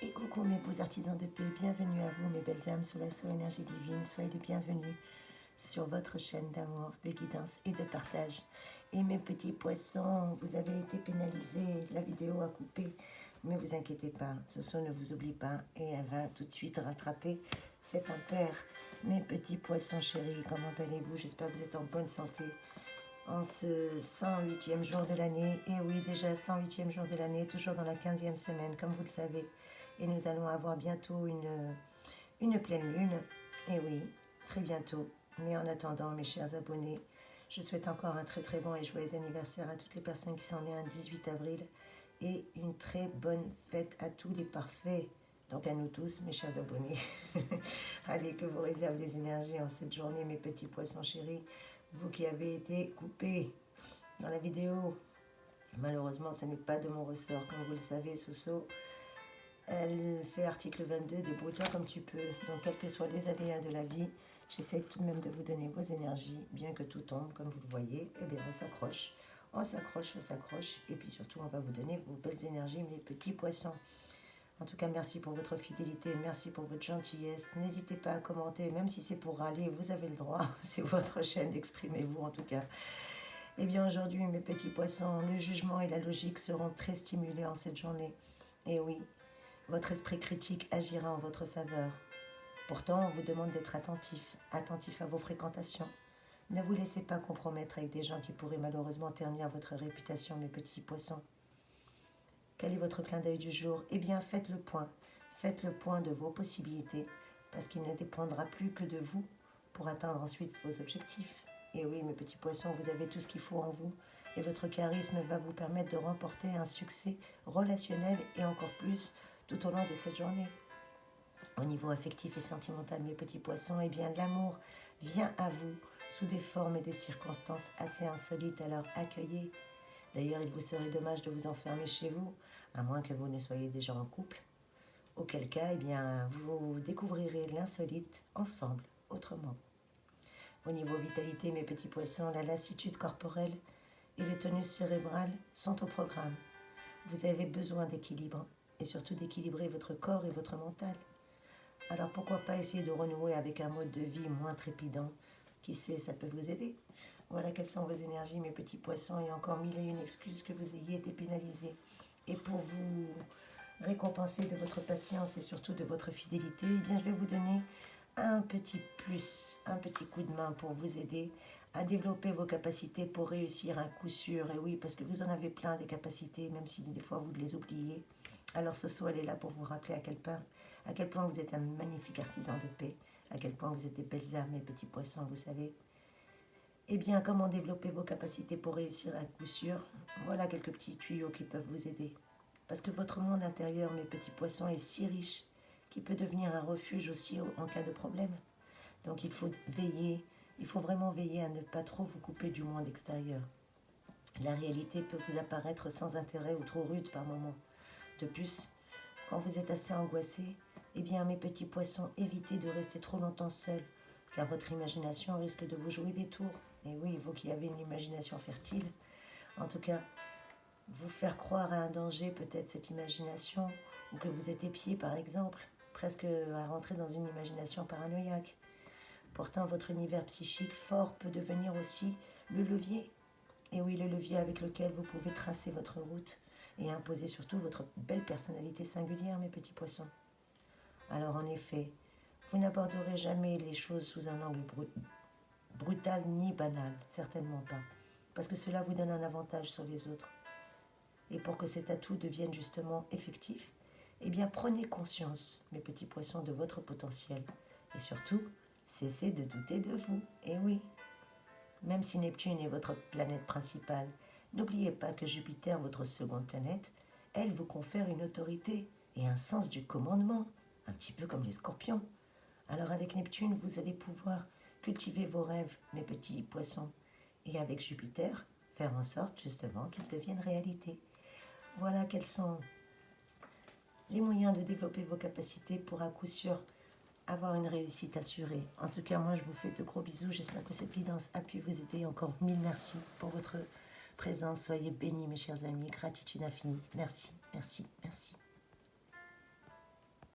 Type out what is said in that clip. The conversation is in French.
Et coucou mes beaux artisans de paix, bienvenue à vous mes belles âmes sous la source énergie divine. Soyez les bienvenus sur votre chaîne d'amour, de guidance et de partage. Et mes petits poissons, vous avez été pénalisés, la vidéo a coupé, mais vous inquiétez pas, Soso ne vous oublie pas et elle va tout de suite rattraper cet impair. Mes petits poissons chéris, comment allez-vous? J'espère que vous êtes en bonne santé. En ce 108e jour de l'année, et oui déjà 108e jour de l'année, toujours dans la 15e semaine comme vous le savez. Et nous allons avoir bientôt une pleine lune, et oui, très bientôt. Mais en attendant, mes chers abonnés, je souhaite encore un très très bon et joyeux anniversaire à toutes les personnes qui sont nées un 18 avril et une très bonne fête à tous les parfaits. Donc à nous tous, mes chers abonnés. Allez, que vous réservez les énergies en cette journée, mes petits poissons chéris. Vous qui avez été coupés dans la vidéo. Malheureusement, ce n'est pas de mon ressort, comme vous le savez, Soso. Elle fait article 22, débrouille-toi comme tu peux. Donc, quels que soient les aléas de la vie, j'essaie tout de même de vous donner vos énergies, bien que tout tombe, comme vous le voyez. Eh bien, on s'accroche, on s'accroche, on s'accroche. Et puis surtout, on va vous donner vos belles énergies, mes petits poissons. En tout cas, merci pour votre fidélité, merci pour votre gentillesse. N'hésitez pas à commenter, même si c'est pour râler, vous avez le droit. C'est votre chaîne, exprimez-vous en tout cas. Eh bien, aujourd'hui, mes petits poissons, le jugement et la logique seront très stimulés en cette journée. Et oui, votre esprit critique agira en votre faveur. Pourtant, on vous demande d'être attentif, attentif à vos fréquentations. Ne vous laissez pas compromettre avec des gens qui pourraient malheureusement ternir votre réputation, mes petits poissons. Quel est votre clin d'œil du jour? Eh bien, faites le point. Faites le point de vos possibilités, parce qu'il ne dépendra plus que de vous pour atteindre ensuite vos objectifs. Et oui, mes petits poissons, vous avez tout ce qu'il faut en vous, et votre charisme va vous permettre de remporter un succès relationnel et encore plus tout au long de cette journée. Au niveau affectif et sentimental, mes petits poissons, eh bien, l'amour vient à vous sous des formes et des circonstances assez insolites, alors accueillez. D'ailleurs, il vous serait dommage de vous enfermer chez vous, à moins que vous ne soyez déjà en couple. Auquel cas, eh bien, vous découvrirez l'insolite ensemble, autrement. Au niveau vitalité, mes petits poissons, la lassitude corporelle et le tonus cérébral sont au programme. Vous avez besoin d'équilibre et surtout d'équilibrer votre corps et votre mental. Alors pourquoi pas essayer de renouer avec un mode de vie moins trépidant? Qui sait, ça peut vous aider. Voilà quelles sont vos énergies, mes petits poissons, et encore mille et une excuses que vous ayez été pénalisés. Et pour vous récompenser de votre patience et surtout de votre fidélité, eh bien je vais vous donner un petit plus, un petit coup de main pour vous aider à développer vos capacités pour réussir un coup sûr. Et oui, parce que vous en avez plein des capacités, même si des fois vous les oubliez. Alors ce soir, elle est là pour vous rappeler à quel point vous êtes un magnifique artisan de paix, à quel point vous êtes des belles âmes, mes petits poissons, vous savez. Eh bien, comment développer vos capacités pour réussir à coup sûr? Voilà quelques petits tuyaux qui peuvent vous aider. Parce que votre monde intérieur, mes petits poissons, est si riche qu'il peut devenir un refuge aussi en cas de problème. Donc il faut veiller, il faut vraiment veiller à ne pas trop vous couper du monde extérieur. La réalité peut vous apparaître sans intérêt ou trop rude par moments. De plus, quand vous êtes assez angoissé, eh bien mes petits poissons, évitez de rester trop longtemps seuls, car votre imagination risque de vous jouer des tours. Et oui, vous qui avez une imagination fertile, en tout cas, vous faire croire à un danger, peut-être cette imagination, ou que vous êtes épié par exemple, presque à rentrer dans une imagination paranoïaque. Pourtant, votre univers psychique fort peut devenir aussi le levier. Et oui, le levier avec lequel vous pouvez tracer votre route et imposer surtout votre belle personnalité singulière, mes petits poissons. Alors en effet, vous n'aborderez jamais les choses sous un angle brutal ni banal, certainement pas, parce que cela vous donne un avantage sur les autres. Et pour que cet atout devienne justement effectif, eh bien prenez conscience, mes petits poissons, de votre potentiel. Et surtout, cessez de douter de vous. Et oui, même si Neptune est votre planète principale, n'oubliez pas que Jupiter, votre seconde planète, elle vous confère une autorité et un sens du commandement, un petit peu comme les scorpions. Alors avec Neptune, vous allez pouvoir cultiver vos rêves, mes petits poissons, et avec Jupiter, faire en sorte justement qu'ils deviennent réalité. Voilà quels sont les moyens de développer vos capacités pour à coup sûr avoir une réussite assurée. En tout cas, moi je vous fais de gros bisous, j'espère que cette guidance a pu vous aider. Encore mille merci pour votre présence, soyez bénis mes chers amis, gratitude infinie, merci, merci, merci.